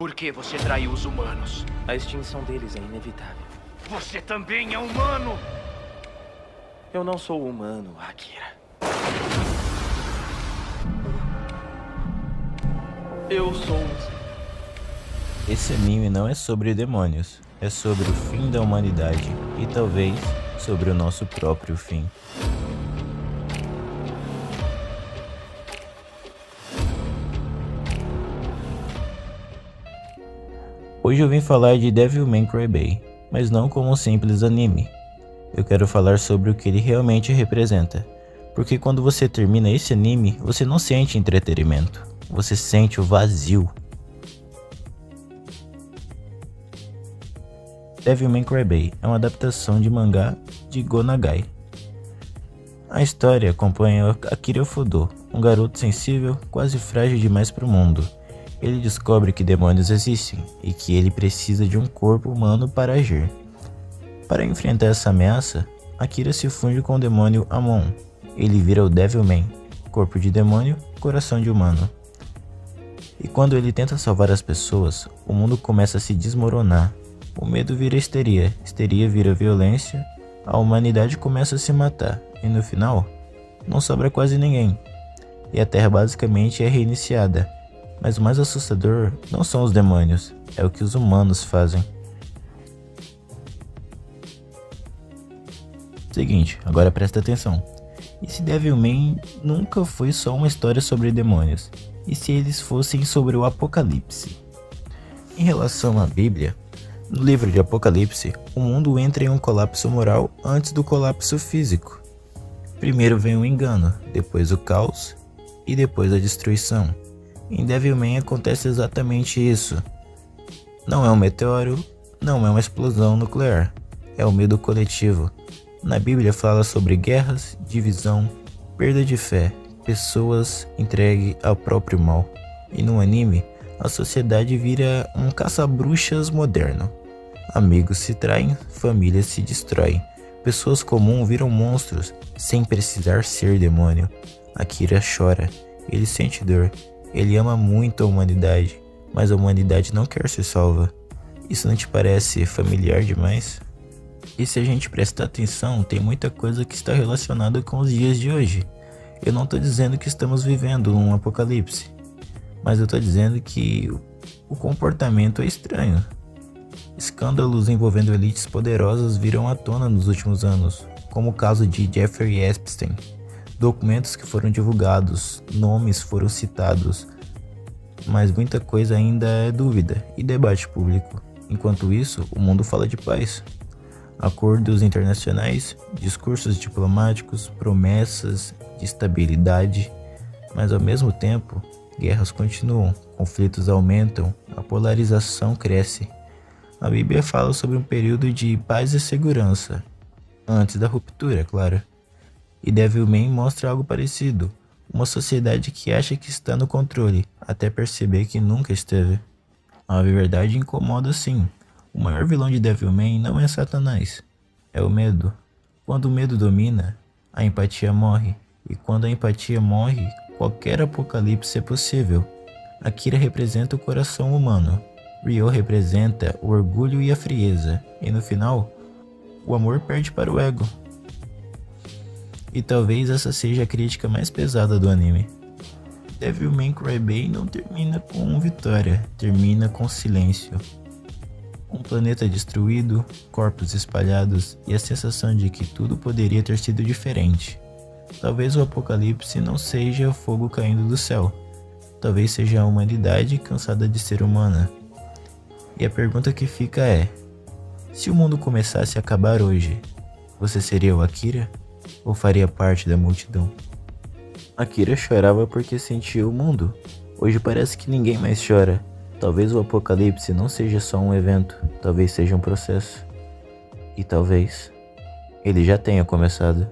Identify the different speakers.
Speaker 1: Por que você traiu os humanos?
Speaker 2: A extinção deles é inevitável.
Speaker 1: Você também é humano!
Speaker 2: Eu não sou humano, Akira. Eu sou...
Speaker 3: Esse anime não é sobre demônios, é sobre o fim da humanidade e talvez sobre o nosso próprio fim. Hoje eu vim falar de Devilman Crybaby, mas não como um simples anime. Eu quero falar sobre o que ele realmente representa, porque quando você termina esse anime, você não sente entretenimento, você sente o vazio. Devilman Crybaby é uma adaptação de mangá de Go Nagai. A história acompanha Akira Fudo, um garoto sensível, quase frágil demais para o mundo. Ele descobre que demônios existem e que ele precisa de um corpo humano para agir. Para enfrentar essa ameaça, Akira se funde com o demônio Amon. Ele vira o Devilman, corpo de demônio, coração de humano. E quando ele tenta salvar as pessoas, o mundo começa a se desmoronar. O medo vira histeria, histeria vira violência, a humanidade começa a se matar e no final, não sobra quase ninguém. E a Terra basicamente é reiniciada. Mas o mais assustador não são os demônios, é o que os humanos fazem. Seguinte, agora presta atenção. E se Devilman nunca foi só uma história sobre demônios? E se eles fossem sobre o Apocalipse? Em relação à Bíblia, no livro de Apocalipse, o mundo entra em um colapso moral antes do colapso físico. Primeiro vem o engano, depois o caos e depois a destruição. Em Devilman acontece exatamente isso. Não é um meteoro, não é uma explosão nuclear, é o medo coletivo. Na Bíblia fala sobre guerras, divisão, perda de fé, pessoas entregues ao próprio mal. E no anime, a sociedade vira um caça-bruxas moderno. Amigos se traem, famílias se destroem. Pessoas comuns viram monstros, sem precisar ser demônio. Akira chora, ele sente dor. Ele ama muito a humanidade, mas a humanidade não quer ser salva. Isso não te parece familiar demais? E se a gente prestar atenção, tem muita coisa que está relacionada com os dias de hoje. Eu não estou dizendo que estamos vivendo um apocalipse, mas eu estou dizendo que o comportamento é estranho. Escândalos envolvendo elites poderosas viram à tona nos últimos anos, como o caso de Jeffrey Epstein. Documentos que foram divulgados, nomes foram citados, mas muita coisa ainda é dúvida e debate público. Enquanto isso, o mundo fala de paz. Acordos internacionais, discursos diplomáticos, promessas de estabilidade, mas ao mesmo tempo, guerras continuam, conflitos aumentam, a polarização cresce. A Bíblia fala sobre um período de paz e segurança, antes da ruptura, claro. E Devilman mostra algo parecido, uma sociedade que acha que está no controle, até perceber que nunca esteve. A verdade incomoda sim. O maior vilão de Devilman não é Satanás, é o medo. Quando o medo domina, a empatia morre, e quando a empatia morre, qualquer apocalipse é possível. Akira representa o coração humano, Ryo representa o orgulho e a frieza, e no final, o amor perde para o ego. E talvez essa seja a crítica mais pesada do anime. Devilman Crybaby não termina com vitória, termina com silêncio. Um planeta destruído, corpos espalhados e a sensação de que tudo poderia ter sido diferente. Talvez o apocalipse não seja fogo caindo do céu. Talvez seja a humanidade cansada de ser humana. E a pergunta que fica é: se o mundo começasse a acabar hoje, você seria o Akira? Ou faria parte da multidão? Akira chorava porque sentia o mundo. Hoje parece que ninguém mais chora. Talvez o apocalipse não seja só um evento, talvez seja um processo. E talvez ele já tenha começado.